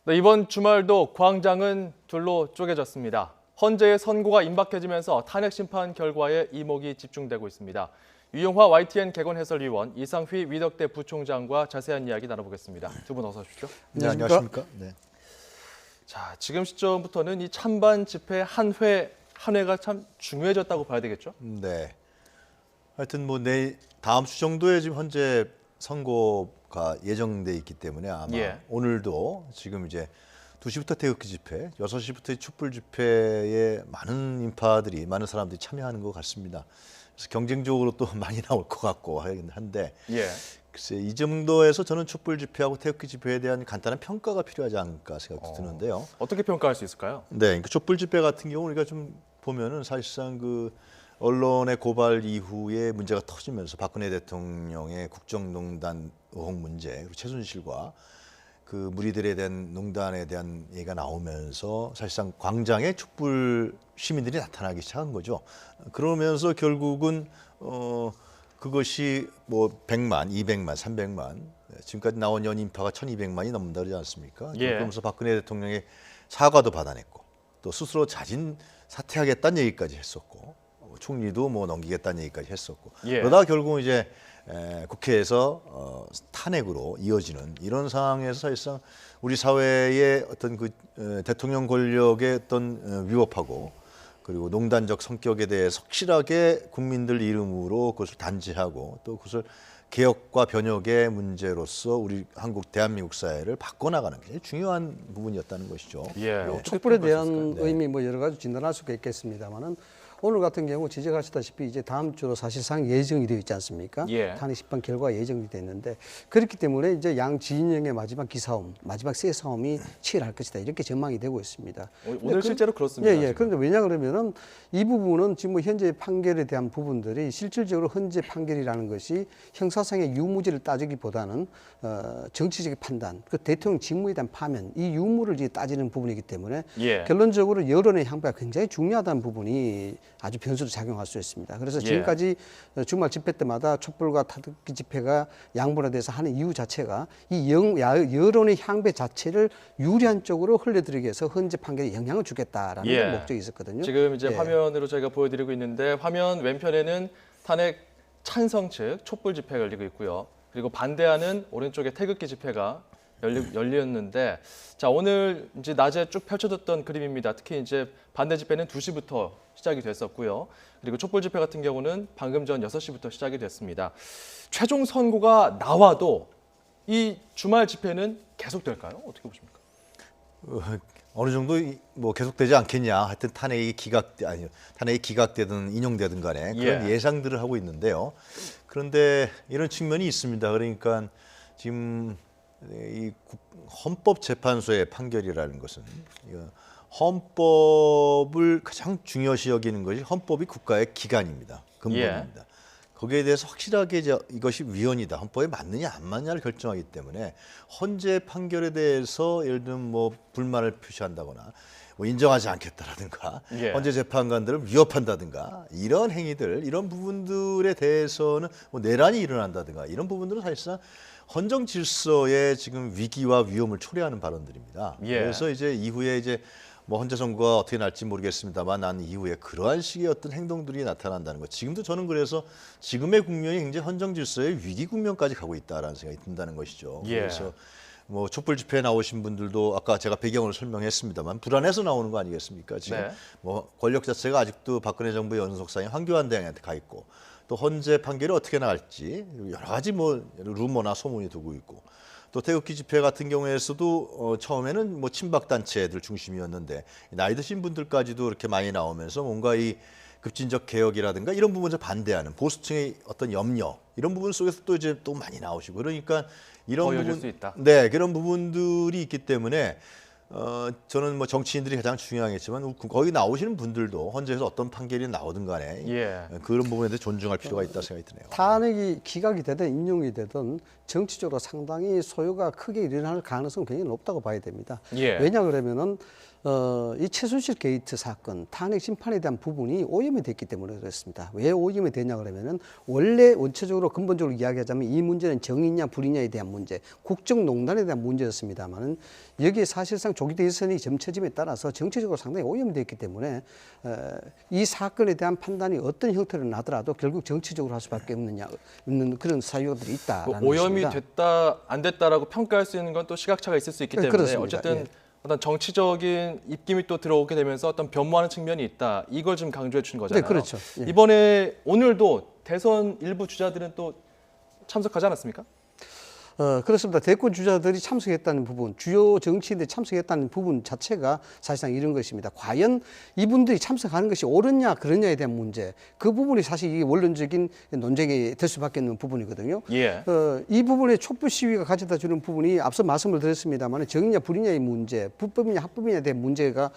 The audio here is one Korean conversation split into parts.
네, 이번 주말도 광장은 둘로 쪼개졌습니다. 헌재의 선고가 임박해지면서 탄핵 심판 결과에 이목이 집중되고 있습니다. 유영화 YTN 개건 해설위원, 이상휘 위덕대 부총장과 자세한 이야기 나눠보겠습니다. 두 분 어서 오십시오. 네, 안녕하십니까? 네. 자, 지금 시점부터는 이 찬반 집회 한 회가 참 중요해졌다고 봐야 되겠죠? 네. 하여튼 뭐 내일 다음 주 정도에 지금 현재 선고가 예정돼 있기 때문에 아마 오늘도 지금 이제 2시부터 태극기 집회, 6시부터 촛불 집회에 많은 사람들이 참여하는 것 같습니다. 그래서 경쟁적으로 또 많이 나올 것 같고 한데 글쎄 이 정도에서 저는 촛불 집회하고 태극기 집회에 대한 간단한 평가가 필요하지 않을까 생각도 드는데요. 어떻게 평가할 수 있을까요? 네, 그러니까 촛불 집회 같은 경우 우리가 좀 보면은 사실상 그 언론의 고발 이후에 문제가 터지면서 박근혜 대통령의 국정농단 의혹 문제, 그리고 최순실과 그 무리들에 대한 농단에 대한 얘기가 나오면서 사실상 광장에 촛불 시민들이 나타나기 시작한 거죠. 그러면서 결국은 그것이 뭐 100만, 200만, 300만 지금까지 나온 연인파가 1200만이 넘는다 그러지 않습니까? 그러면서 박근혜 대통령의 사과도 받아냈고 또 스스로 자진 사퇴하겠다는 얘기까지 했었고 총리도 뭐 넘기겠다는 얘기까지 했었고 그러다 결국은 이제 국회에서 탄핵으로 이어지는 이런 상황에서 사실상 우리 사회의 어떤 그 대통령 권력의 어떤 위법하고 그리고 농단적 성격에 대해 확실하게 국민들 이름으로 그것을 단죄하고 또 그것을 개혁과 변혁의 문제로서 우리 대한민국 사회를 바꿔나가는 게 중요한 부분이었다는 것이죠. 촛불에 대한 의미 뭐 여러 가지 진단할 수가 있겠습니다만은 오늘 같은 경우 지적하시다시피 이제 다음 주로 사실상 예정이 되어 있지 않습니까? 탄핵 심판 결과가 예정이 됐는데 그렇기 때문에 이제 양 진영의 마지막 기싸움, 마지막 세 싸움이 치열할 것이다 이렇게 전망이 되고 있습니다. 오늘 실제로 그렇습니다. 그런데 왜냐 그러면은 이 부분은 지금 뭐 현재 판결에 대한 부분들이 실질적으로 현재 판결이라는 것이 형사상의 유무죄를 따지기보다는 정치적인 판단, 그 대통령 직무에 대한 파면 이 유무를 이제 따지는 부분이기 때문에 결론적으로 여론의 향배가 굉장히 중요하다는 부분이 아주 변수로 작용할 수 있습니다. 그래서 지금까지 주말 집회 때마다 촛불과 태극기 집회가 양분화돼서 하는 이유 자체가 이 여론의 향배 자체를 유리한 쪽으로 흘려들이기 위해서 헌재 판결에 영향을 주겠다라는 목적이 있었거든요. 지금 이제 화면으로 저희가 보여드리고 있는데 화면 왼편에는 탄핵 찬성 측 촛불 집회가 열리고 있고요. 그리고 반대하는 오른쪽에 태극기 집회가 열렸는데 자 오늘 이제 낮에 쭉 펼쳐졌던 그림입니다. 특히 이제 반대 집회는 2시부터 시작이 됐었고요. 그리고 촛불 집회 같은 경우는 방금 전 6시부터 시작이 됐습니다. 최종 선고가 나와도 이 주말 집회는 계속될까요? 어떻게 보십니까? 어느 정도 뭐 계속되지 않겠냐. 하여튼 탄핵이 기각되든 인용되든 간에 그런 예상들을 하고 있는데요. 그런데 이런 측면이 있습니다. 그러니까 지금 이 헌법재판소의 판결이라는 것은 헌법을 가장 중요시 여기는 것이 헌법이 국가의 기관입니다. 근본입니다. 거기에 대해서 확실하게 이것이 위헌이다, 헌법에 맞느냐 안 맞느냐를 결정하기 때문에 헌재 판결에 대해서 예를 들면 뭐 불만을 표시한다거나 뭐 인정하지 않겠다라든가 헌재 재판관들을 위협한다든가 이런 행위들, 이런 부분들에 대해서는 뭐 내란이 일어난다든가 이런 부분들은 사실상 헌정 질서의 지금 위기와 위험을 초래하는 발언들입니다. 그래서 이제 이후에 이제 뭐 헌재 선고가 어떻게 날지 모르겠습니다만 난 이후에 그러한 식의 어떤 행동들이 나타난다는 것. 지금도 저는 그래서 지금의 국면이 굉장히 헌정 질서의 위기 국면까지 가고 있다라는 생각이 든다는 것이죠. 그래서 뭐 촛불 집회에 나오신 분들도 아까 제가 배경을 설명했습니다만 불안해서 나오는 거 아니겠습니까? 지금 뭐 권력 자체가 아직도 박근혜 정부의 연속상인 황교안 대행한테 가 있고 또 헌재 판결이 어떻게 나갈지 여러 가지 뭐 루머나 소문이 돌고 있고 또 태극기 집회 같은 경우에서도 처음에는 뭐 친박 단체들 중심이었는데 나이 드신 분들까지도 이렇게 많이 나오면서 뭔가 이 급진적 개혁이라든가 이런 부분에 반대하는 보수층의 어떤 염려 이런 부분 속에서 또 이제 또 많이 나오시고 그러니까 이런 부분, 그런 부분들이 있기 때문에 저는 뭐 정치인들이 가장 중요하겠지만 거기 나오시는 분들도 헌재에서 어떤 판결이 나오든 간에 예. 그런 부분에 대해 존중할 필요가 있다 생각이 드네요. 탄핵이 기각이 되든 인용이 되든 정치적으로 상당히 소요가 크게 일어날 가능성은 굉장히 높다고 봐야 됩니다. 예. 왜냐 그러면은 이 최순실 게이트 사건 탄핵 심판에 대한 부분이 오염이 됐기 때문에 그렇습니다. 왜 오염이 됐냐 그러면은 원래 원초적으로 근본적으로 이야기하자면 이 문제는 정의냐 불이냐에 대한 문제, 국정농단에 대한 문제였습니다만은 여기에 사실상 조기 대선이 점쳐짐에 따라서 정치적으로 상당히 오염이 됐기 때문에 이 사건에 대한 판단이 어떤 형태로 나더라도 결국 정치적으로 할 수밖에 없는 그런 사유들이 있다라는 오염이 것입니다. 됐다 안 됐다라고 평가할 수 있는 건 또 시각차가 있을 수 있기 때문에 그렇습니다. 어쨌든 예. 어떤 정치적인 입김이 또 들어오게 되면서 어떤 변모하는 측면이 있다. 이걸 좀 강조해 준 거잖아요. 네, 그렇죠. 예. 이번에 오늘도 대선 일부 주자들은 또 참석하지 않았습니까? 그렇습니다. 대권 주자들이 참석했다는 부분, 주요 정치인들이 참석했다는 부분 자체가 사실상 이런 것입니다. 과연 이분들이 참석하는 것이 옳으냐 그러냐에 대한 문제, 그 부분이 사실 이게 원론적인 논쟁이 될 수밖에 없는 부분이거든요. 예. 이 부분에 촛불 시위가 가져다 주는 부분이 앞서 말씀을 드렸습니다만 정의냐 불이냐의 문제, 불법이냐 합법이냐에 대한 문제가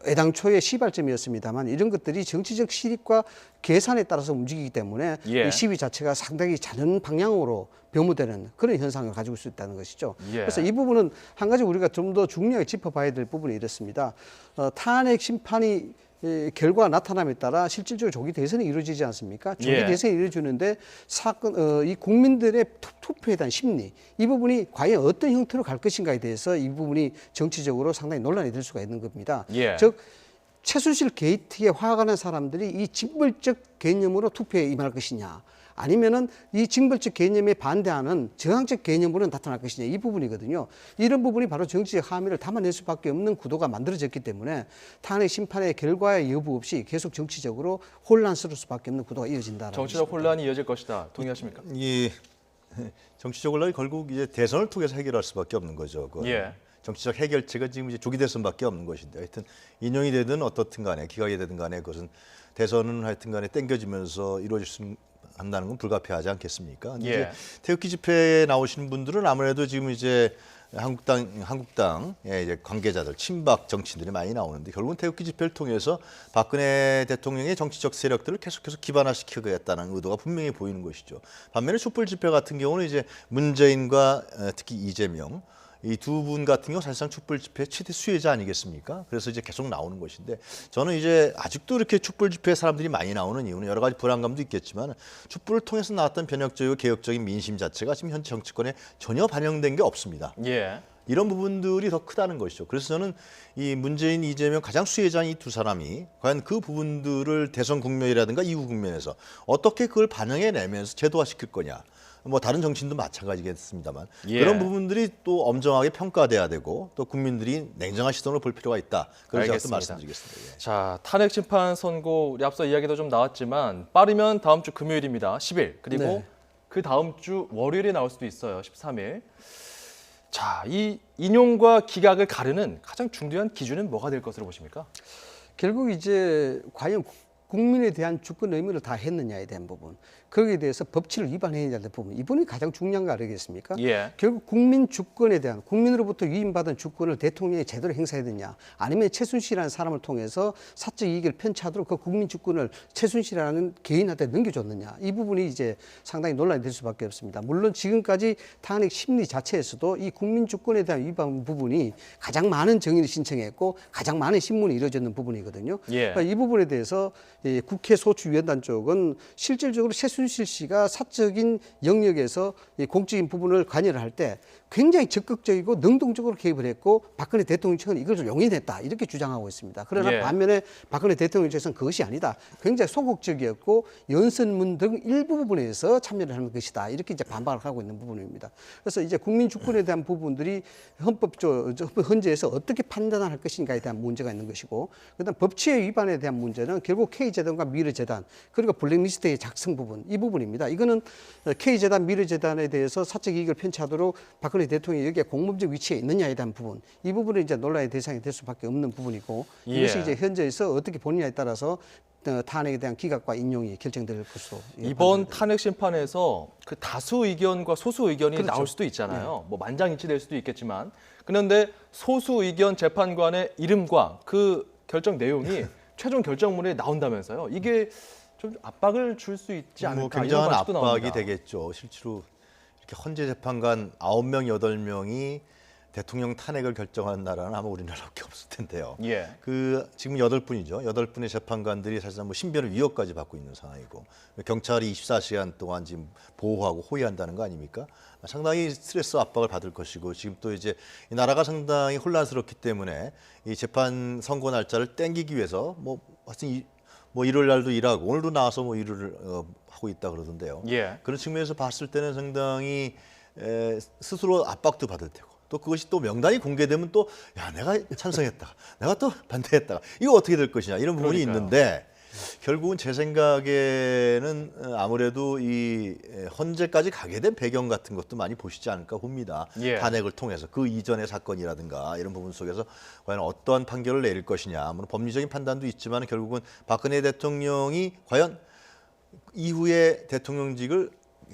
애당초의 시발점이었습니다만 이런 것들이 정치적 실익과 계산에 따라서 움직이기 때문에 예. 이 시위 자체가 상당히 다른 방향으로 변모되는 그런 현상을 가지고 있을 수 있다는 것이죠. 예. 그래서 이 부분은 한 가지 우리가 좀 더 중요하게 짚어봐야 될 부분이 이렇습니다. 탄핵 심판이 결과가 나타남에 따라 실질적으로 조기 대선이 이루어지지 않습니까? 조기 예. 대선이 이루어지는데 사건, 이 국민들의 투표에 대한 심리, 이 부분이 과연 어떤 형태로 갈 것인가에 대해서 이 부분이 정치적으로 상당히 논란이 될 수가 있는 겁니다. 예. 즉 최순실 게이트에 화가 난 사람들이 이 징벌적 개념으로 투표에 임할 것이냐, 아니면은 이 징벌적 개념에 반대하는 저항적 개념으로 나타날 것이냐, 이 부분이거든요. 이런 부분이 바로 정치적 함의를 담아낼 수밖에 없는 구도가 만들어졌기 때문에 탄핵 심판의 결과의 여부 없이 계속 정치적으로 혼란스러울 수밖에 없는 구도가 이어진다라는 정치적 것입니다. 혼란이 이어질 것이다. 동의하십니까? 이 정치적 혼란이 결국 이제 대선을 통해서 해결할 수밖에 없는 거죠. 그건. 예. 정치적 해결책은 지금 이제 조기 대선밖에 없는 것인데, 하여튼 인용이 되든 어떻든 간에 기각이 되든 간에 그것은 대선은 하여튼 간에 땡겨지면서 이루어질 수 한다는 건 불가피하지 않겠습니까? 근데 예. 이제 태극기 집회에 나오시는 분들은 아무래도 지금 이제 한국당 이제 관계자들, 친박 정치인들이 많이 나오는데 결국은 태극기 집회를 통해서 박근혜 대통령의 정치적 세력들을 계속해서 기반화시키겠다는 의도가 분명히 보이는 것이죠. 반면에 촛불 집회 같은 경우는 이제 문재인과 특히 이재명 이 두 분 같은 경우 사실상 촛불 집회 최대 수혜자 아니겠습니까? 그래서 이제 계속 나오는 것인데 저는 이제 아직도 이렇게 촛불 집회에 사람들이 많이 나오는 이유는 여러 가지 불안감도 있겠지만 촛불을 통해서 나왔던 변혁적이고 개혁적인 민심 자체가 지금 현재 정치권에 전혀 반영된 게 없습니다. 예. 이런 부분들이 더 크다는 것이죠. 그래서 저는 이 문재인, 이재명 가장 수혜자인 이 두 사람이 과연 그 부분들을 대선 국면이라든가 이후 국면에서 어떻게 그걸 반영해내면서 제도화시킬 거냐. 뭐 다른 정치인도 마찬가지겠습니다만 예. 그런 부분들이 또 엄정하게 평가돼야 되고 또 국민들이 냉정한 시선으로 볼 필요가 있다. 그런 생각도 알겠습니다. 말씀드리겠습니다. 예. 자, 탄핵 심판 선고 우리 앞서 이야기도 좀 나왔지만 빠르면 다음 주 금요일입니다. 10일. 그리고 네. 그 다음 주 월요일에 나올 수도 있어요. 13일. 자, 이 인용과 기각을 가르는 가장 중요한 기준은 뭐가 될 것으로 보십니까? 결국 이제 과연 국민에 대한 주권 의무를 다 했느냐에 대한 부분, 거기에 대해서 법치를 위반했느냐에 대한 부분, 이분이 가장 중요한 거 아니겠습니까? 예. 결국 국민 주권에 대한, 국민으로부터 위임받은 주권을 대통령이 제대로 행사해야 되냐, 아니면 최순실이라는 사람을 통해서 사적 이익을 편취하도록 그 국민 주권을 최순실이라는 개인한테 넘겨줬느냐, 이 부분이 이제 상당히 논란이 될 수밖에 없습니다. 물론 지금까지 탄핵 심리 자체에서도 이 국민 주권에 대한 위반 부분이 가장 많은 정의를 신청했고 가장 많은 신문이 이루어졌는 부분이거든요. 예. 그러니까 이 부분에 대해서 국회 소추위원단 쪽은 실질적으로 최순실 씨가 사적인 영역에서 이 공적인 부분을 관여를 할 때 굉장히 적극적이고 능동적으로 개입을 했고 박근혜 대통령 측은 이걸 좀 용인했다 이렇게 주장하고 있습니다. 그러나 예. 반면에 박근혜 대통령 측에서는 그것이 아니다. 굉장히 소극적이었고 연설문 등 일부 부분에서 참여를 하는 것이다. 이렇게 이제 반박을 하고 있는 부분입니다. 그래서 이제 국민 주권에 대한 부분들이 헌재에서 어떻게 판단할 것인가에 대한 문제가 있는 것이고, 그다음 법치의 위반에 대한 문제는 결국 K재단과 미르재단 그리고 블랙리스트의 작성 부분, 이 부분입니다. 이거는 K재단, 미르재단에 대해서 사적 이익을 편취하도록 박근혜 대통령이 여기에 공범적 위치에 있느냐에 대한 부분, 이 부분은 이제 논란의 대상이 될 수밖에 없는 부분이고, 예. 이것이 이제 현재에서 어떻게 보느냐에 따라서 탄핵에 대한 기각과 인용이 결정될 것으로 이번 탄핵 심판에서 그 다수 의견과 소수 의견이 그렇죠. 나올 수도 있잖아요. 뭐 만장일치될 수도 있겠지만 그런데 소수 의견 재판관의 이름과 그 결정 내용이 최종 결정문에 나온다면서요. 이게 좀 압박을 줄 수 있지 않을까? 뭐 이런 굉장한 관측도 압박이 나옵니다. 되겠죠. 실제로 이렇게 헌재 재판관 9명, 8명이 대통령 탄핵을 결정하는 나라는 아마 우리나라밖에 없을 텐데요. 예. 그 지금 8분이죠. 8분의 재판관들이 사실상 뭐 신변을 위협까지 받고 있는 상황이고 경찰이 24시간 동안 지금 보호하고 호위한다는 거 아닙니까? 상당히 스트레스 압박을 받을 것이고 지금 또 이제 이 나라가 상당히 혼란스럽기 때문에 이 재판 선고 날짜를 땡기기 위해서 뭐 하여튼 뭐 일요일 날도 일하고 오늘도 나와서 뭐 일을 하고 있다 그러던데요. 예. 그런 측면에서 봤을 때는 상당히 스스로 압박도 받을 테고 또 그것이 또 명단이 공개되면 또 야 내가 찬성했다, 내가 또 반대했다, 이거 어떻게 될 것이냐 이런 부분이 그러니까요. 있는데 결국은 제 생각에는 아무래도 이 헌재까지 가게 된 배경 같은 것도 많이 보시지 않을까 봅니다. 예. 탄핵을 통해서 그 이전의 사건이라든가 이런 부분 속에서 과연 어떠한 판결을 내릴 것이냐. 물론 법리적인 판단도 있지만 결국은 박근혜 대통령이 과연 이후에 대통령직을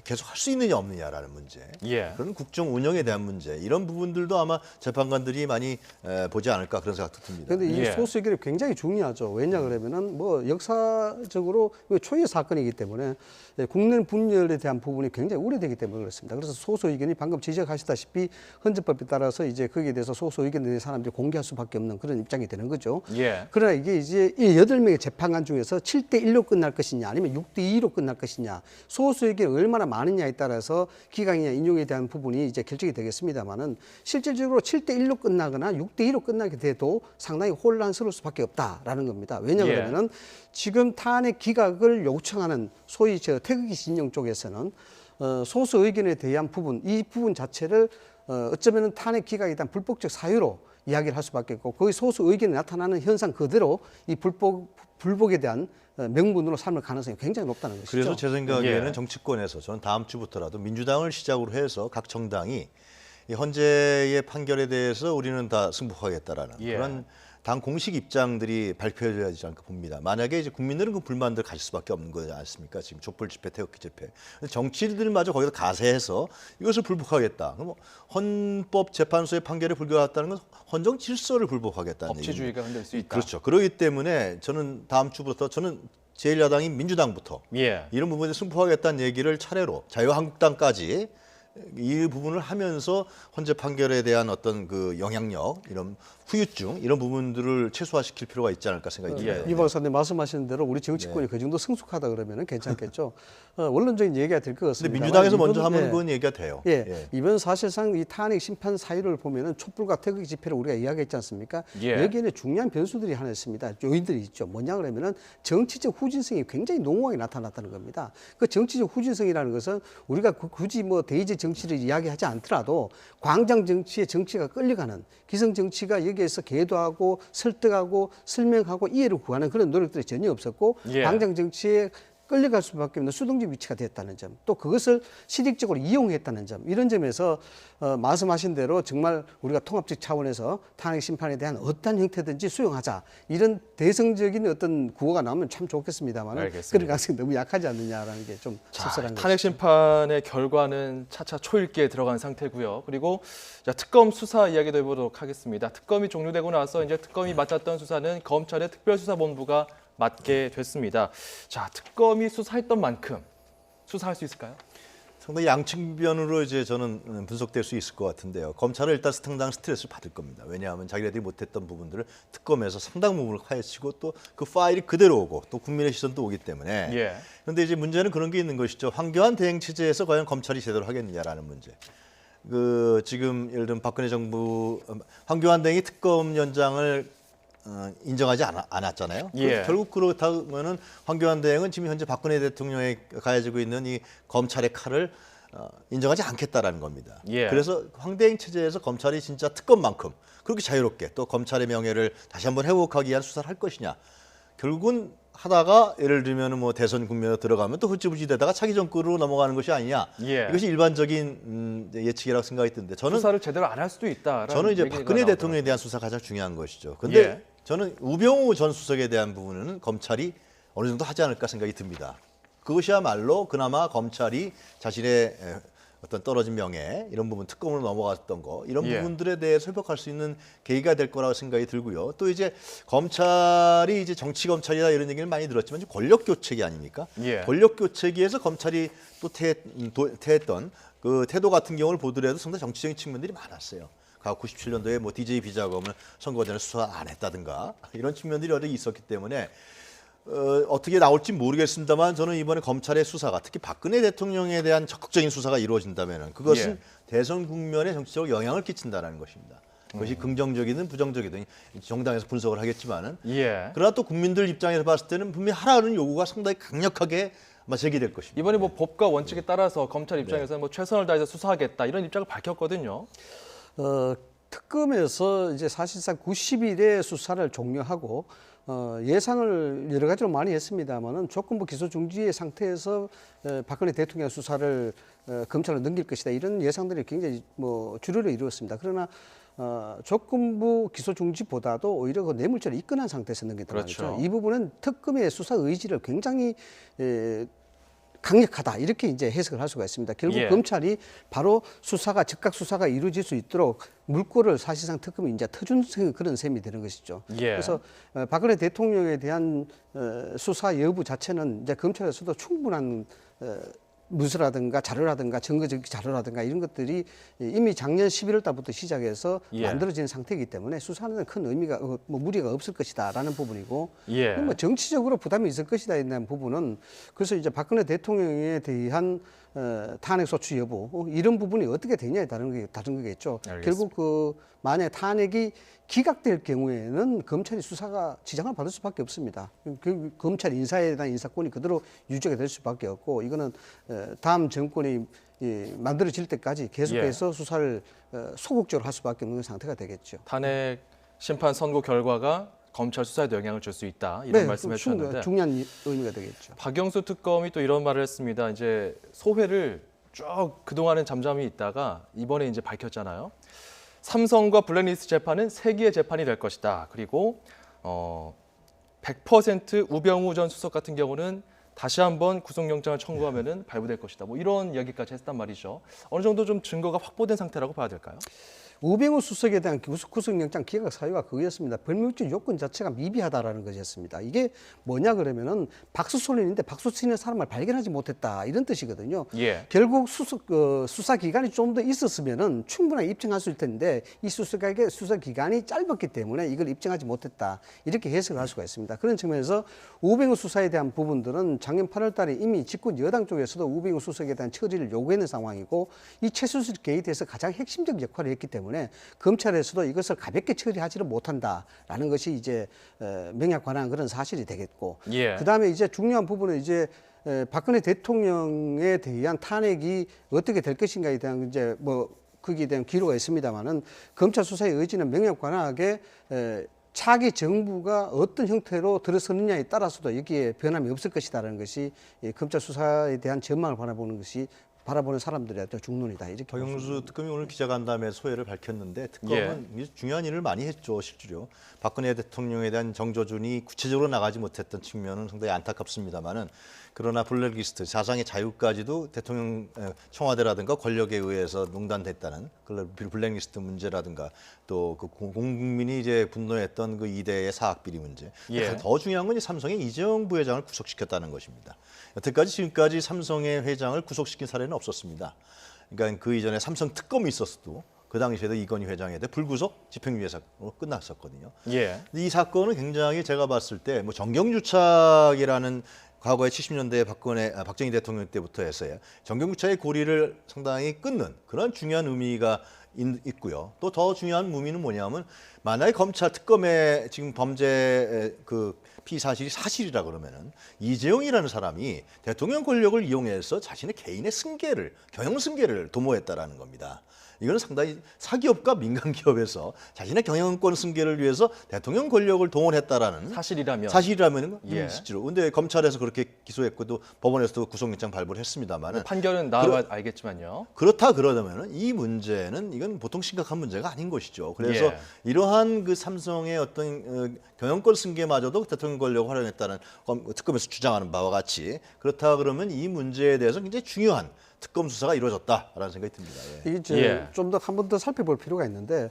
계속 할 수 있느냐 없느냐라는 문제, 예. 그런 국정 운영에 대한 문제, 이런 부분들도 아마 재판관들이 많이 보지 않을까 그런 생각도 듭니다. 그런데 이 예. 소수 의견이 굉장히 중요하죠. 왜냐 그러면은 뭐 역사적으로 초유의 사건이기 때문에 국내 분열에 대한 부분이 굉장히 우려되기 때문에 그렇습니다. 그래서 소수 의견이 방금 지적하셨다시피 헌재법에 따라서 이제 거기에 대해서 소수 의견에 대해 사람들이 공개할 수밖에 없는 그런 입장이 되는 거죠. 예. 그러나 이게 이제 이 8명의 재판관 중에서 7대1로 끝날 것이냐 아니면 6대2로 끝날 것이냐 소수 의견이 얼마나 많으냐에 따라서 기각이냐 인용에 대한 부분이 이제 결정이 되겠습니다만은 실질적으로 7대1로 끝나거나 6대2로 끝나게 돼도 상당히 혼란스러울 수밖에 없다라는 겁니다. 왜냐 예. 그러면은 지금 탄핵 기각을 요청하는 소위 저 태극기 진영 쪽에서는 소수 의견에 대한 부분 이 부분 자체를 어쩌면은 탄핵 기각에 대한 불법적 사유로 이야기를 할 수밖에 없고 거기 소수 의견이 나타나는 현상 그대로 이 불복에 대한 명분으로 삼을 가능성이 굉장히 높다는 것이죠. 그래서 제 생각에는 예. 정치권에서 저는 다음 주부터라도 민주당을 시작으로 해서 각 정당이 이 헌재의 판결에 대해서 우리는 다 승복하겠다라는 예. 그런 당 공식 입장들이 발표해져야 되지 않을까 봅니다. 만약에 이제 국민들은 그 불만들 가질 수밖에 없는 거지 않습니까? 지금 촛불 집회, 태극기 집회. 근데 정치인들마저 거기서 가세해서 이것을 불복하겠다. 그럼 헌법재판소의 판결에 불교했다는 건 헌정 질서를 불복하겠다는 얘기입니다. 법치주의가 흔들 수 있다. 그렇죠. 그렇기 때문에 저는 다음 주부터 저는 제1야당인 민주당부터 예. 이런 부분에 승부하겠다는 얘기를 차례로 자유한국당까지 이 부분을 하면서 헌재 판결에 대한 어떤 그 영향력, 이런 후유증 이런 부분들을 최소화시킬 필요가 있지 않을까 생각이 듭니다. 이 박사님 말씀하신 대로 우리 정치권이 그 정도 성숙하다 그러면 괜찮겠죠. 원론적인 얘기가 될 것 근데 같습니다. 민주당에서 먼저 하면 그건 얘기가 돼요. 예. 이번 사실상 이 탄핵 심판 사유를 보면은 촛불과 태극기 집회를 우리가 이야기했지 않습니까? 예. 여기에는 중요한 변수들이 하나 있습니다. 요인들이 있죠. 뭐냐 그러면은 정치적 후진성이 굉장히 농후하게 나타났다는 겁니다. 그 정치적 후진성이라는 것은 우리가 굳이 뭐 대의제 정치를 이야기하지 않더라도 광장 정치의 정치가 끌려가는 기성 정치가 여기에서 계도하고 설득하고 설명하고 이해를 구하는 그런 노력들이 전혀 없었고 예. 광장 정치에 끌려갈 수밖에 없는 수동적 위치가 됐다는 점, 또 그것을 실익적으로 이용했다는 점, 이런 점에서 말씀하신 대로 정말 우리가 통합적 차원에서 탄핵 심판에 대한 어떤 형태든지 수용하자, 이런 대성적인 어떤 구호가 나오면 참 좋겠습니다만 알겠습니다. 그런 가능성이 너무 약하지 않느냐라는 게 좀 자, 씁쓸한 거죠. 탄핵 심판의 결과는 차차 초읽기에 들어간 상태고요. 그리고 자, 특검 수사 이야기도 해보도록 하겠습니다. 특검이 종료되고 나서 이제 특검이 맡았던 수사는 검찰의 특별수사본부가 맡게 됐습니다. 자, 특검이 수사했던 만큼 수사할 수 있을까요? 상당히 양측면으로 이제 저는 분석될 수 있을 것 같은데요. 검찰은 일단 상당 스트레스를 받을 겁니다. 왜냐하면 자기네들이 못했던 부분들을 특검에서 상당 부분을 파헤치고 또 그 파일이 그대로 오고 또 국민의 시선도 오기 때문에. 예. 그런데 이제 문제는 그런 게 있는 것이죠. 황교안 대행 체제에서 과연 검찰이 제대로 하겠느냐라는 문제. 그 지금 예를 들면 박근혜 정부 황교안 대행이 특검 연장을 인정하지 않았잖아요. 예. 결국 그렇다면은 황교안 대행은 지금 현재 박근혜 대통령이 가해지고 있는 이 검찰의 칼을 인정하지 않겠다라는 겁니다. 예. 그래서 황 대행 체제에서 검찰이 진짜 특검만큼 그렇게 자유롭게 또 검찰의 명예를 다시 한번 회복하기 위한 수사를 할 것이냐. 결국은 하다가 예를 들면 뭐 대선 국면에 들어가면 또 흐지부지 되다가 차기 정권으로 넘어가는 것이 아니냐. 예. 이것이 일반적인 예측이라고 생각이 드는데 저는 수사를 제대로 안 할 수도 있다. 저는 이제 박근혜 대통령에 대한 수사가 가장 중요한 것이죠. 근데 예. 저는 우병우 전 수석에 대한 부분은 검찰이 어느 정도 하지 않을까 생각이 듭니다. 그것이야말로 그나마 검찰이 자신의 어떤 떨어진 명예 이런 부분 특검으로 넘어갔던 거 이런 예. 부분들에 대해서 회복할 수 있는 계기가 될 거라고 생각이 들고요. 또 이제 검찰이 이제 정치 검찰이다 이런 얘기를 많이 들었지만 권력 교체기 아닙니까? 예. 권력 교체기에서 검찰이 또 퇴했던 그 태도 같은 경우를 보더라도 상당히 정치적인 측면들이 많았어요. 97년도에 뭐 DJ 비자금을 선거 전에 수사 안 했다든가 이런 측면들이 여러 있었기 때문에 어떻게 나올지 모르겠습니다만 저는 이번에 검찰의 수사가 특히 박근혜 대통령에 대한 적극적인 수사가 이루어진다면 그것은 예. 대선 국면에 정치적으로 영향을 끼친다는 것입니다. 그것이 긍정적이든 부정적이든 정당에서 분석을 하겠지만은 예. 그러나 또 국민들 입장에서 봤을 때는 분명히 하라는 요구가 상당히 강력하게 아마 제기될 것입니다. 이번에 뭐 법과 원칙에 따라서 검찰 입장에서는 뭐 최선을 다해서 수사하겠다 이런 입장을 밝혔거든요. 특검에서 이제 사실상 90일에 수사를 종료하고 예상을 여러 가지로 많이 했습니다만은 조건부 기소 중지의 상태에서 박근혜 대통령 수사를 검찰로 넘길 것이다 이런 예상들이 굉장히 뭐 주류를 이루었습니다. 그러나 조건부 기소 중지보다도 오히려 그 뇌물죄를 입건한 상태에서 넘겼단 그렇죠. 말이죠. 이 부분은 특검의 수사 의지를 굉장히 강력하다 이렇게 이제 해석을 할 수가 있습니다. 결국 예. 검찰이 바로 수사가 즉각 수사가 이루어질 수 있도록 물꼬를 사실상 특검이 이제 터준 그런 셈이 되는 것이죠. 예. 그래서 박근혜 대통령에 대한 수사 여부 자체는 이제 검찰에서도 충분한 문서라든가 자료라든가 증거적 자료라든가 이런 것들이 이미 작년 11월 달부터 시작해서 예. 만들어진 상태이기 때문에 수사는 큰 의미가 뭐 무리가 없을 것이다라는 부분이고 예. 뭐 정치적으로 부담이 있을 것이다 있는 부분은 그래서 이제 박근혜 대통령에 대한 탄핵 소추 여부 이런 부분이 어떻게 되냐에 다른 거겠죠. 알겠습니다. 결국 그 만약 탄핵이 기각될 경우에는 검찰이 수사가 지장을 받을 수밖에 없습니다. 그 검찰 인사에 대한 인사권이 그대로 유지가 될 수밖에 없고 이거는 다음 정권이 만들어질 때까지 계속해서 수사를 소극적으로 할 수밖에 없는 상태가 되겠죠. 탄핵 심판 선고 결과가 검찰 수사에도 영향을 줄 수 있다 이런 말씀해 주셨는데 중요한 의미가 되겠죠. 박영수 특검이 또 이런 말을 했습니다. 이제 소회를 쭉 그동안은 잠잠히 있다가 이번에 이제 밝혔잖아요. 삼성과 블랙리스트 재판은 3기의 재판이 될 것이다. 그리고 100% 우병우 전 수석 같은 경우는 다시 한번 구속영장을 청구하면은 발부될 것이다. 뭐 이런 이야기까지 했단 말이죠. 어느 정도 좀 증거가 확보된 상태라고 봐야 될까요? 우병우 수석에 대한 구속영장 기각 사유가 그거였습니다. 법률적 요건 자체가 미비하다라는 것이었습니다. 이게 뭐냐 그러면은 박수 소리인데 박수 치는 사람을 발견하지 못했다 이런 뜻이거든요. 예. 결국 수사 기간이 좀 더 있었으면은 충분하게 입증할 수 있을 텐데 이 수사 기간이 짧았기 때문에 이걸 입증하지 못했다 이렇게 해석을 할 수가 있습니다. 그런 측면에서 우병우 수사에 대한 부분들은 작년 8월달에 이미 집권 여당 쪽에서도 우병우 수석에 대한 처리를 요구했는 상황이고 이 최순실 게이트에서 가장 핵심적 역할을 했기 때문에 검찰에서도 이것을 가볍게 처리하지를 못한다라는 것이 이제 명약관한 그런 사실이 되겠고 예. 그다음에 이제 중요한 부분은 이제 박근혜 대통령에 대한 탄핵이 어떻게 될 것인가에 대한 이제 뭐 거기에 대한 기로가 있습니다만은 검찰 수사의 의지는 명약관하게 차기 정부가 어떤 형태로 들어서느냐에 따라서도 여기에 변함이 없을 것이다라는 것이 검찰 수사에 대한 전망을 바라보는 사람들의 중론이다 이렇게 박영수 특검이 오늘 기자간담회 소회를 밝혔는데 특검은 중요한 일을 많이 했죠 실제로. 박근혜 대통령에 대한 정조준이 구체적으로 나가지 못했던 측면은 상당히 안타깝습니다만은 그러나 블랙리스트 사상의 자유까지도 대통령 청와대라든가 권력에 의해서 농단됐다는 블랙리스트 문제라든가 또 그 국민이 이제 분노했던 그 2대의 사학 비리 문제. 예. 더 중요한 건 삼성의 이재용 부회장을 구속시켰다는 것입니다. 여태까지 지금까지 삼성의 회장을 구속시킨 사례는 없었습니다. 그러니까 그 이전에 삼성 특검이 있었어도 그 당시에도 이건희 회장에 대해 불구속 집행유예사로 끝났었거든요. 예. 이 사건은 굉장히 제가 봤을 때 뭐 정경유착이라는 과거에 70년대 박정희 대통령 때부터 해서요. 정경유착의 고리를 상당히 끊는 그런 중요한 의미가 있고요. 또 더 중요한 의미는 뭐냐면 만약에 검찰 특검에 지금 범죄 그 피사실이 사실이라 그러면은 이재용이라는 사람이 대통령 권력을 이용해서 자신의 개인의 승계를 경영 승계를 도모했다라는 겁니다. 이거는 상당히 사기업과 민간기업에서 자신의 경영권 승계를 위해서 대통령 권력을 동원했다라는 사실이라면 예. 실제로. 근데 검찰에서 그렇게 기소했고 또 법원에서도 구속영장 발부를 했습니다만은 판결은 나와야 알겠지만요. 그렇다 그러면은 이 문제는 이건 보통 심각한 문제가 아닌 것이죠. 그래서 예. 이러한 그 삼성의 어떤 경영권 승계마저도 대통령 권력을 활용했다는 특검에서 주장하는 바와 같이 그렇다 그러면 이 문제에 대해서 굉장히 중요한 특검 수사가 이루어졌다라는 생각이 듭니다. 예. 이게 예. 좀 더 한 번 더 살펴볼 필요가 있는데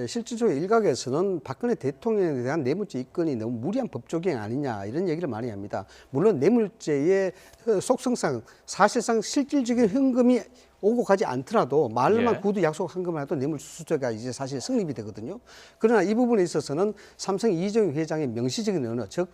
실질적으로 일각에서는 박근혜 대통령에 대한 뇌물죄 입건이 너무 무리한 법 적용 아니냐 이런 얘기를 많이 합니다. 물론 뇌물죄의 속성상 사실상 실질적인 현금이 오고 가지 않더라도 말로만 예. 구두 약속한 것만 해도 뇌물수수죄가 이제 사실 성립이 되거든요. 그러나 이 부분에 있어서는 삼성 이정희 회장의 명시적인 언어, 즉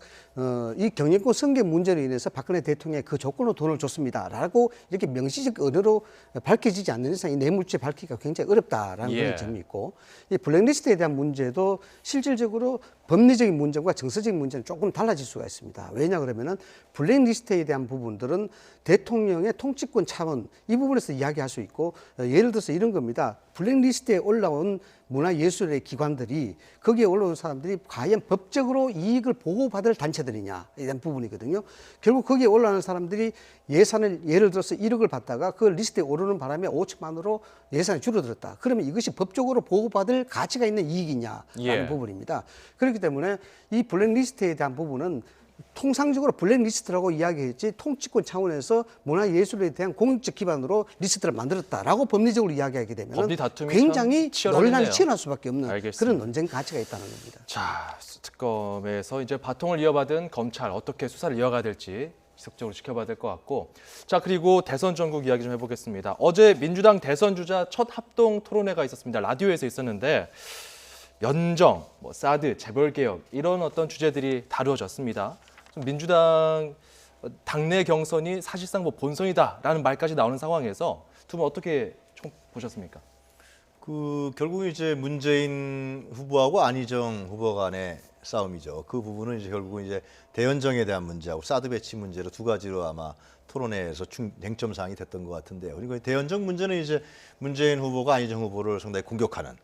이 경영권 승계 문제로 인해서 박근혜 대통령이 그 조건으로 돈을 줬습니다라고 이렇게 명시적 언어로 밝혀지지 않는 이상 이 뇌물죄 밝히기가 굉장히 어렵다라는 예. 그런 점이 있고 이 블랙리스트에 대한 문제도 실질적으로 법리적인 문제와 정서적인 문제는 조금 달라질 수가 있습니다. 왜냐 그러면은 블랙리스트에 대한 부분들은 대통령의 통치권 차원 이 부분에서 이야기할 수 있고 예를 들어서 이런 겁니다. 블랙리스트에 올라온 문화예술의 기관들이 거기에 올라온 사람들이 과연 법적으로 이익을 보호받을 단체들이냐 이런 부분이거든요. 결국 거기에 올라오는 사람들이 예산을 예를 들어서 1억을 받다가 그 리스트에 오르는 바람에 5천만으로 예산이 줄어들었다. 그러면 이것이 법적으로 보호받을 가치가 있는 이익이냐라는 예. 부분입니다. 그렇기 때문에 이 블랙리스트에 대한 부분은 통상적으로 블랙리스트라고 이야기했지 통치권 차원에서 문화예술에 대한 공익적 기반으로 리스트를 만들었다라고 법리적으로 이야기하게 되면 법리 다툼이 굉장히 참 치열하겠네요. 논란이 치열할 수밖에 없는 알겠습니다. 그런 논쟁 가치가 있다는 겁니다. 자, 특검에서 이제 바통을 이어받은 검찰 어떻게 수사를 이어가야 될지 지속적으로 지켜봐야 될 것 같고, 자 그리고 대선 전국 이야기 좀 해보겠습니다. 어제 민주당 대선 주자 첫 합동 토론회가 있었습니다. 라디오에서 있었는데 연정, 사드, 재벌개혁 이런 어떤 주제들이 다루어졌습니다. 좀 민주당 당내 경선이 사실상 본선이다라는 말까지 나오는 상황에서 두 분 어떻게 좀 보셨습니까? 결국 이제 문재인 후보하고 안희정 후보 간의 싸움이죠. 그 부분은 이제 결국은 이제 대연정에 대한 문제하고 사드 배치 문제로 두 가지로 아마 토론회에서 쟁점 사항이 됐던 것 같은데요. 그리고 대연정 문제는 이제 문재인 후보가 안희정 후보를 상당히 공격하는,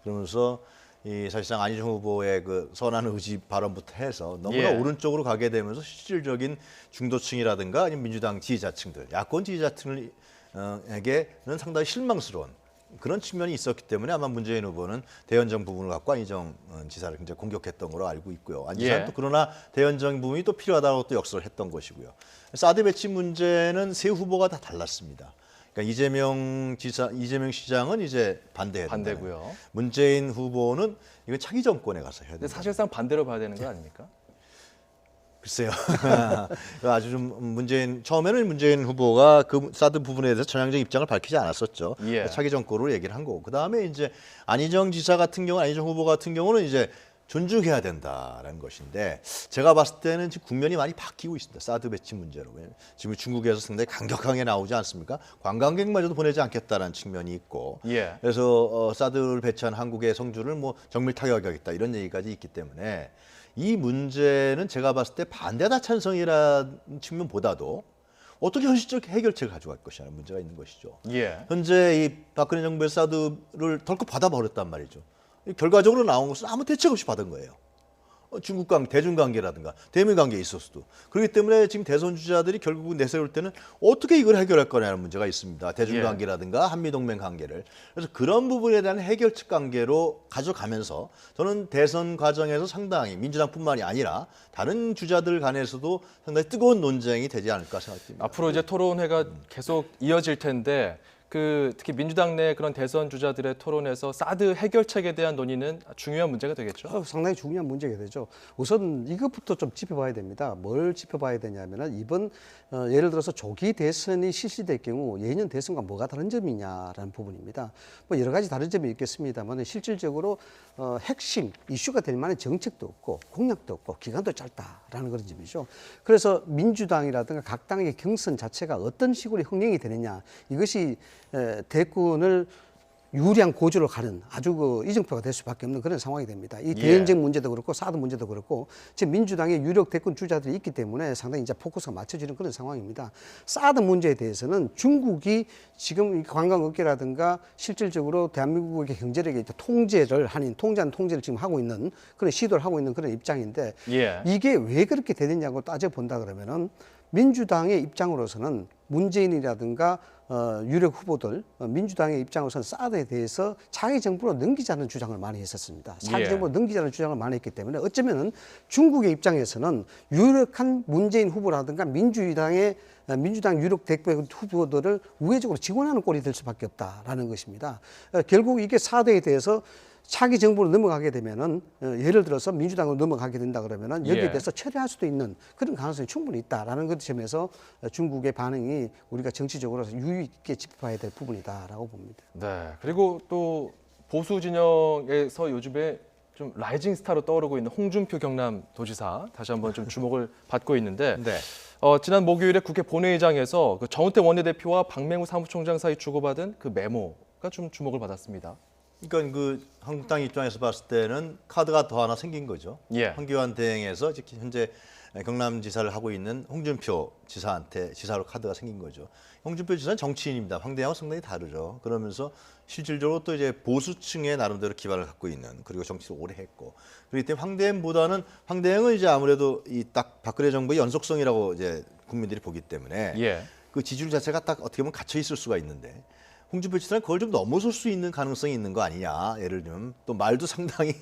그러면서 이 사실상 안희정 후보의 그 선한 의지 발언부터 해서 너무나 예. 오른쪽으로 가게 되면서 실질적인 중도층이라든가 아니면 민주당 지지자층들, 야권 지지자층에게는 상당히 실망스러운 그런 측면이 있었기 때문에 아마 문재인 후보는 대연정 부분을 갖고 안희정 지사를 굉장히 공격했던 걸로 알고 있고요. 안 지사는 예. 또 그러나 대연정 부분이 또 필요하다고 또 역설을 했던 것이고요. 사드 배치 문제는 세 후보가 다 달랐습니다. 그러니까 이재명 시장은 이제 반대고요. 문재인 후보는 이건 차기 정권에 가서 해야 근데 된다. 사실상 반대로 봐야 되는 거 아닙니까? 글쎄요. 아주 처음에는 문재인 후보가 그 사드 부분에 대해서 전향적 입장을 밝히지 않았었죠. 예. 차기 정권으로 얘기를 한 거고. 그다음에 이제 안희정 후보 같은 경우는 이제 존중해야 된다라는 것인데, 제가 봤을 때는 지금 국면이 많이 바뀌고 있습니다. 사드 배치 문제로. 지금 중국에서 상당히 강력하게 나오지 않습니까? 관광객마저도 보내지 않겠다라는 측면이 있고, 예. 그래서 사드를 배치한 한국의 성주를 정밀 타격하겠다 이런 얘기까지 있기 때문에 이 문제는 제가 봤을 때 반대다 찬성이라는 측면보다도 어떻게 현실적 해결책을 가져갈 것이냐는 문제가 있는 것이죠. 예. 현재 이 박근혜 정부의 사드를 덜컥 받아버렸단 말이죠. 결과적으로 나온 것은 아무 대책 없이 받은 거예요. 대중관계라든가 대미관계에 있어서도. 그렇기 때문에 지금 대선 주자들이 결국은 내세울 때는 어떻게 이걸 해결할 거냐는 문제가 있습니다. 대중관계라든가 한미동맹 관계를. 그래서 그런 부분에 대한 해결책 관계로 가져가면서 저는 대선 과정에서 상당히 민주당뿐만이 아니라 다른 주자들 간에서도 상당히 뜨거운 논쟁이 되지 않을까 생각됩니다. 앞으로 이제 토론회가 계속 이어질 텐데 특히 민주당 내 그런 대선 주자들의 토론에서 사드 해결책에 대한 논의는 중요한 문제가 되겠죠. 상당히 중요한 문제가 되죠. 우선 이것부터 좀 짚어봐야 됩니다. 뭘 짚어봐야 되냐면은 이번 예를 들어서 조기 대선이 실시될 경우 예년 대선과 뭐가 다른 점이냐라는 부분입니다. 여러 가지 다른 점이 있겠습니다만 실질적으로 핵심 이슈가 될 만한 정책도 없고 공약도 없고 기간도 짧다라는 그런 점이죠. 그래서 민주당이라든가 각 당의 경선 자체가 어떤 식으로 흥행이 되느냐, 이것이 대권을 유리한 고지로 가는 아주 이정표가 될 수밖에 없는 그런 상황이 됩니다. 이 대연정 문제도 그렇고 사드 문제도 그렇고 지금 민주당의 유력 대권 주자들이 있기 때문에 상당히 이제 포커스가 맞춰지는 그런 상황입니다. 사드 문제에 대해서는 중국이 지금 관광업계라든가 실질적으로 대한민국의 경제력에 통제하는 통제를 지금 하고 있는 그런 시도를 하고 있는 그런 입장인데 예. 이게 왜 그렇게 되느냐고 따져본다 그러면은 민주당의 입장으로서는 문재인이라든가 유력 후보들 민주당의 입장으로서는 사드에 대해서 차기 정부로 넘기자는 주장을 많이 했었습니다. 차기 예. 정부로 넘기자는 주장을 많이 했기 때문에 어쩌면은 중국의 입장에서는 유력한 문재인 후보라든가 민주당의 민주당 유력 대표 후보들을 우회적으로 지원하는 꼴이 될 수밖에 없다라는 것입니다. 결국 이게 4대에 대해서 차기 정부로 넘어가게 되면은 예를 들어서 민주당으로 넘어가게 된다 그러면은 여기에 예. 대해서 철회할 수도 있는 그런 가능성이 충분히 있다라는 것 점에서 중국의 반응이 우리가 정치적으로 유의 있게 짚어봐야 될 부분이다라고 봅니다. 네. 그리고 또 보수 진영에서 요즘에 좀 라이징 스타로 떠오르고 있는 홍준표 경남도지사 다시 한번 좀 주목을 받고 있는데 네. 지난 목요일에 국회 본회의장에서 그 정우택 원내대표와 박맹우 사무총장 사이 주고받은 그 메모가 좀 주목을 받았습니다. 그러니까 그 한국당 입장에서 봤을 때는 카드가 더 하나 생긴 거죠. 예. 황교안 대행에서 현재 경남지사를 하고 있는 홍준표 지사한테 지사로 카드가 생긴 거죠. 홍준표 지사는 정치인입니다. 황 대행하고 상당히 다르죠. 그러면서 실질적으로 또 이제 보수층의 나름대로 기반을 갖고 있는 그리고 정치를 오래 했고 그렇기 때문에 황 대행은 이제 아무래도 이 딱 박근혜 정부의 연속성이라고 이제 국민들이 보기 때문에 예. 그 지지율 자체가 딱 어떻게 보면 갇혀 있을 수가 있는데 홍준표 지사는 그걸 좀 넘어설 수 있는 가능성이 있는 거 아니냐. 예를 들면 또 말도 상당히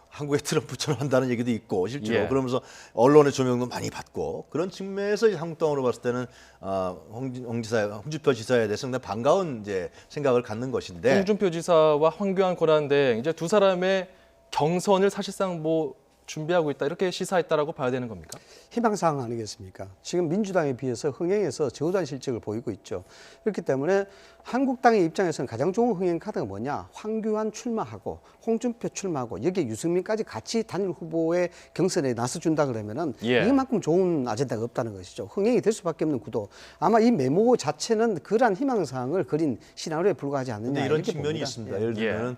한국의 트럼프처럼 한다는 얘기도 있고 실제로 예. 그러면서 언론의 조명도 많이 받고 그런 측면에서 이제 한국당으로 봤을 때는 홍준표 지사에 대해서 상당히 반가운 이제 생각을 갖는 것인데 홍준표 지사와 황교안 권한대행 이제 두 사람의 경선을 사실상 뭐 준비하고 있다 이렇게 시사했다라고 봐야 되는 겁니까? 희망사항 아니겠습니까? 지금 민주당에 비해서 흥행에서 저조한 실적을 보이고 있죠. 그렇기 때문에 한국당의 입장에서는 가장 좋은 흥행 카드가 뭐냐? 황교안 출마하고 홍준표 출마하고 여기에 유승민까지 같이 단일 후보의 경선에 나서준다 그러면은 예. 이만큼 좋은 아젠다가 없다는 것이죠. 흥행이 될 수밖에 없는 구도. 아마 이 메모 자체는 그러한 희망사항을 그린 시나리오에 불과하지 않느냐 근데 이런 이렇게 측면이 봅니다. 있습니다. 예. 예를 들면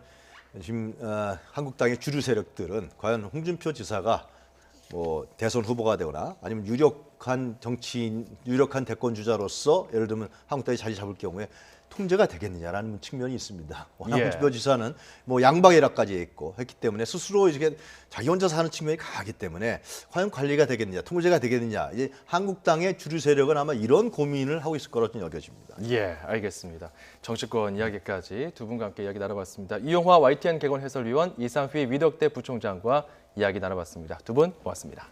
지금 한국당의 주류 세력들은 과연 홍준표 지사가 뭐 대선 후보가 되거나 아니면 유력한 정치인, 유력한 대권 주자로서 예를 들면 한국당이 자리 잡을 경우에 통제가 되겠느냐라는 측면이 있습니다. 워낙 예. 홍준표 지사는 뭐 양방이라까지 했고 했기 때문에 스스로 이렇게 자기 혼자 사는 측면이 강하기 때문에 과연 관리가 되겠느냐, 통제가 되겠느냐. 이제 한국당의 주류 세력은 아마 이런 고민을 하고 있을 거라고 여겨집니다. 예, 알겠습니다. 정치권 이야기까지 두 분과 함께 이야기 나눠봤습니다. 이용화 YTN 개건 해설위원, 이상휘 위덕대 부총장과 이야기 나눠봤습니다. 두 분 고맙습니다.